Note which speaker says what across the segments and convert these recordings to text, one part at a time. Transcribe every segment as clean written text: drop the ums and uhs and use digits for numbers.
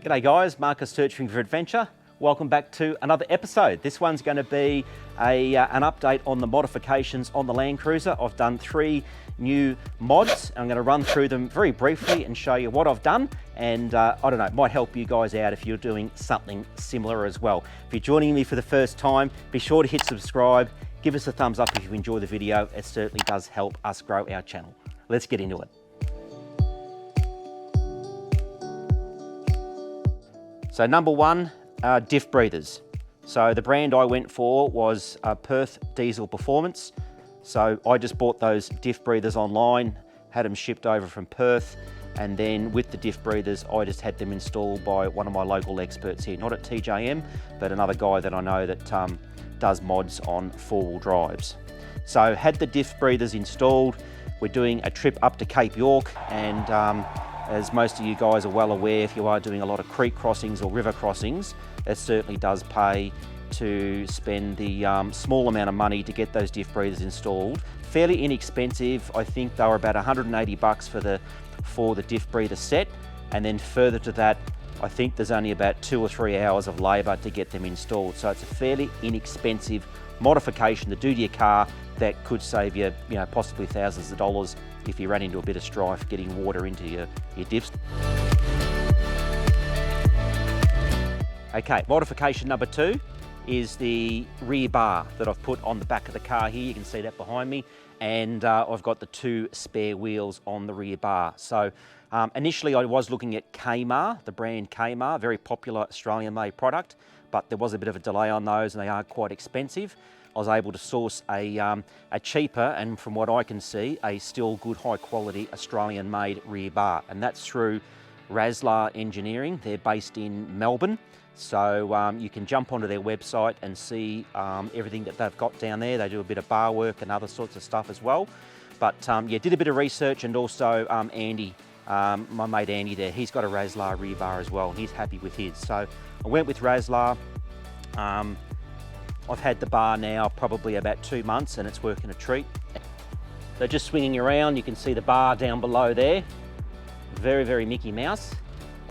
Speaker 1: G'day guys, Marcus Searching for Adventure. Welcome back to another episode. This one's going to be an update on the modifications on the Landcruiser. I've done 3 new mods. I'm going to run through them very briefly and show you what I've done, and I don't know, it might help you guys out if you're doing something similar as well. If you're joining me for the first time, be sure to hit subscribe, give us a thumbs up if you enjoy the video. It certainly does help us grow our channel. Let's get into it. So number 1, Diff Breathers. So the brand I went for was Perth Diesel Performance. So I just bought those Diff Breathers online, had them shipped over from Perth, and then with the Diff Breathers, I just had them installed by one of my local experts here, not at TJM, but another guy that I know that does mods on 4-wheel drives. So had the Diff Breathers installed. We're doing a trip up to Cape York, and as most of you guys are well aware, if you are doing a lot of creek crossings or river crossings, it certainly does pay to spend the small amount of money to get those Diff Breathers installed. Fairly inexpensive. I think they were about 180 bucks for the Diff Breather set, and then further to that, I think there's only about 2 or 3 hours of labour to get them installed. So it's a fairly inexpensive modification to do to your car that could save you, possibly thousands of dollars if you ran into a bit of strife getting water into your diffs. Okay, modification number 2 is the rear bar that I've put on the back of the car here. You can see that behind me, and I've got the 2 spare wheels on the rear bar. So initially I was looking at Kmart, the brand Kmart, very popular Australian made product, but there was a bit of a delay on those and they are quite expensive. I was able to source a cheaper, and from what I can see, a still good high quality Australian made rear bar, and that's through Raslarr Engineering. They're based in Melbourne, so you can jump onto their website and see everything that they've got down there. They do a bit of bar work and other sorts of stuff as well. But yeah, did a bit of research, and also Andy, my mate Andy there, he's got a Raslarr rear bar as well, and he's happy with his. So I went with Raslarr. I've had the bar now probably about 2 months, and it's working a treat. So just swinging around, you can see the bar down below there. Very, very Mickey Mouse.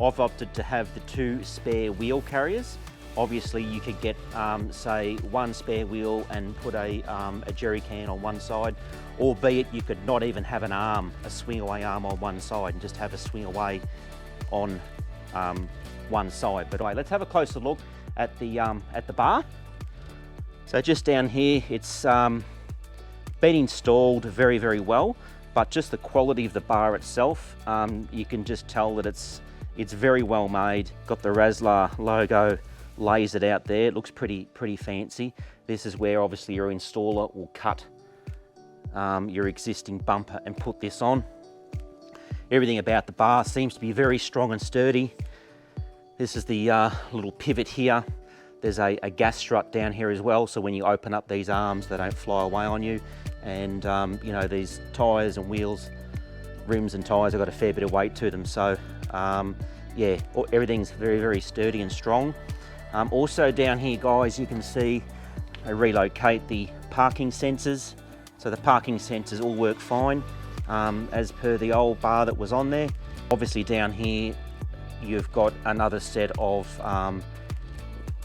Speaker 1: I've opted to have the 2 spare wheel carriers. Obviously you could get, say, 1 spare wheel and put a jerry can on one side, albeit you could not even have an arm, a swing away arm on one side, and just have a swing away on one side. But anyway, let's have a closer look at the bar. So just down here, it's been installed very, very well, but just the quality of the bar itself, you can just tell that it's very well made. Got the Raslarr logo lasered out there. It looks pretty fancy. This is where obviously your installer will cut your existing bumper and put this on. Everything about the bar seems to be very strong and sturdy. This is the little pivot here. There's a gas strut down here as well, so when you open up these arms, they don't fly away on you. And these tyres and wheels, rims and tyres have got a fair bit of weight to them. So yeah, everything's very, very sturdy and strong. Also down here, guys, you can see I relocate the parking sensors. So the parking sensors all work fine, as per the old bar that was on there. Obviously down here, you've got another set of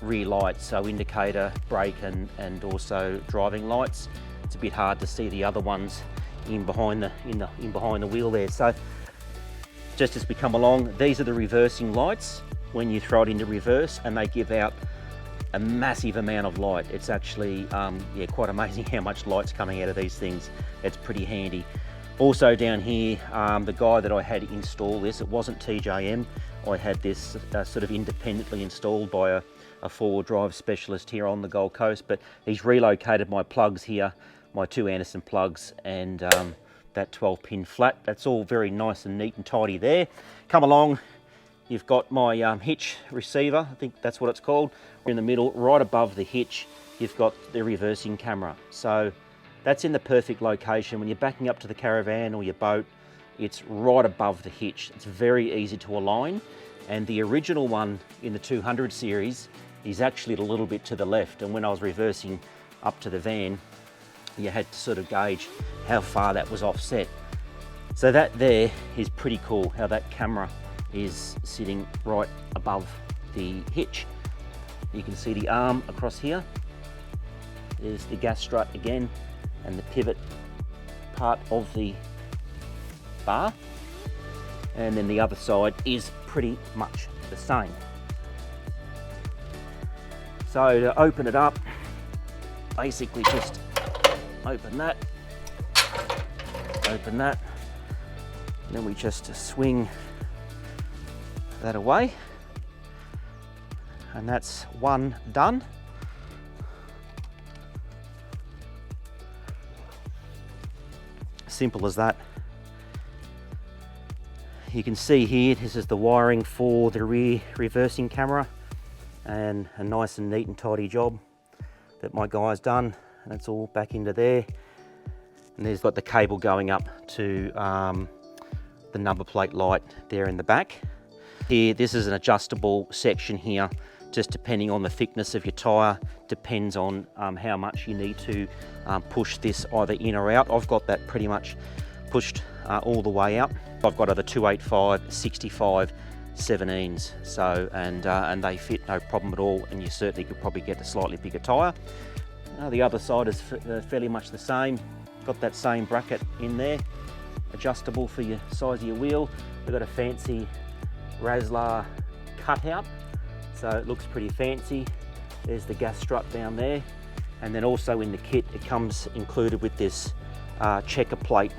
Speaker 1: rear lights, so indicator, brake, and also driving lights. It's a bit hard to see the other ones in behind the wheel there. So just as we come along, these are the reversing lights when you throw it into reverse, and they give out a massive amount of light. It's actually yeah, quite amazing how much light's coming out of these things. It's pretty handy. Also down here, the guy that I had install this, it wasn't TJM. I had this sort of independently installed by a 4-wheel drive specialist here on the Gold Coast, but he's relocated my plugs here, my 2 Anderson plugs, and that 12-pin flat. That's all very nice and neat and tidy there. Come along, you've got my hitch receiver, I think that's what it's called. We're in the middle, right above the hitch, you've got the reversing camera. So that's in the perfect location. When you're backing up to the caravan or your boat, it's right above the hitch. It's very easy to align. And the original one in the 200 series is actually a little bit to the left. And when I was reversing up to the van, you had to sort of gauge how far that was offset. So that there is pretty cool, how that camera is sitting right above the hitch. You can see the arm across here. There's the gas strut again, and the pivot part of the bar. And then the other side is pretty much the same. So to open it up, basically just open that, and then we just swing that away, and that's one done. Simple as that. You can see here, this is the wiring for the rear reversing camera, and a nice and neat and tidy job that my guy's done, and it's all back into there. And there's got the cable going up to the number plate light there in the back. Here, this is an adjustable section here, just depending on the thickness of your tyre, depends on how much you need to push this either in or out. I've got that pretty much pushed all the way out. I've got either 285, 65, 17s, so and they fit no problem at all, and you certainly could probably get a slightly bigger tyre. The other side is fairly much the same. Got that same bracket in there, adjustable for your size of your wheel. We've got a fancy Raslarr cutout, so it looks pretty fancy. There's the gas strut down there, and then also in the kit it comes included with this checker plate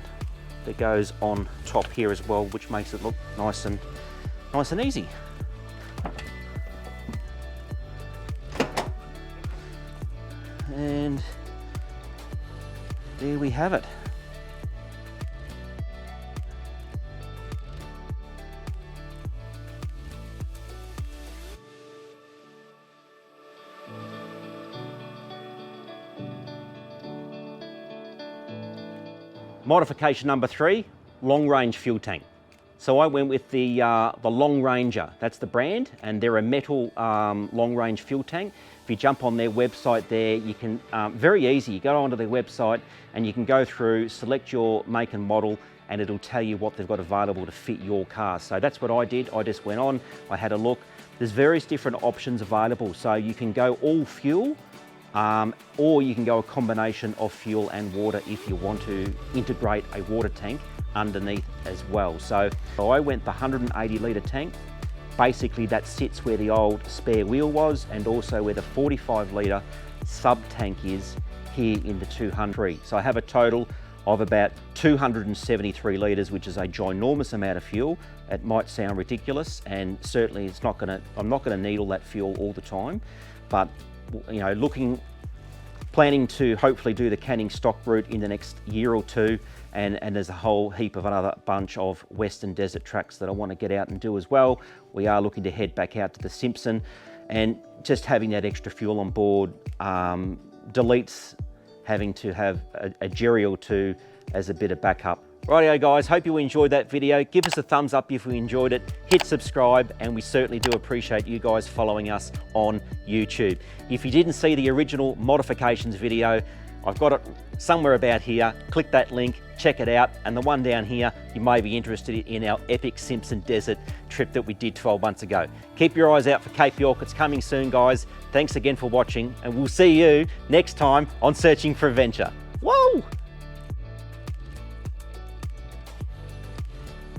Speaker 1: that goes on top here as well, which makes it look nice and easy. And there we have it. Modification number 3, long range fuel tank. So I went with the Long Ranger, that's the brand, and they're a metal long range fuel tank. If you jump on their website there, you can, very easy, you go onto their website and you can go through, select your make and model, and it'll tell you what they've got available to fit your car. So that's what I did. I just went on, I had a look. There's various different options available. So you can go all fuel, or you can go a combination of fuel and water if you want to integrate a water tank underneath as well. So I went the 180 litre tank. Basically that sits where the old spare wheel was, and also where the 45 litre sub tank is here in the 200. So I have a total of about 273 litres, which is a ginormous amount of fuel. It might sound ridiculous, and certainly it's not gonna, I'm not gonna need all that fuel all the time, but you know, planning to hopefully do the Canning stock route in the next year or two, and there's a whole heap of another bunch of Western Desert tracks that I want to get out and do as well. We are looking to head back out to the Simpson, and just having that extra fuel on board deletes having to have a Jerry or two as a bit of backup. Rightio guys, hope you enjoyed that video. Give us a thumbs up if you enjoyed it, hit subscribe, and we certainly do appreciate you guys following us on YouTube. If you didn't see the original modifications video, I've got it somewhere about here. Click that link, check it out, and the one down here, you may be interested in our epic Simpson Desert trip that we did 12 months ago. Keep your eyes out for Cape York, it's coming soon guys. Thanks again for watching, and we'll see you next time on Searching for Adventure. Whoa!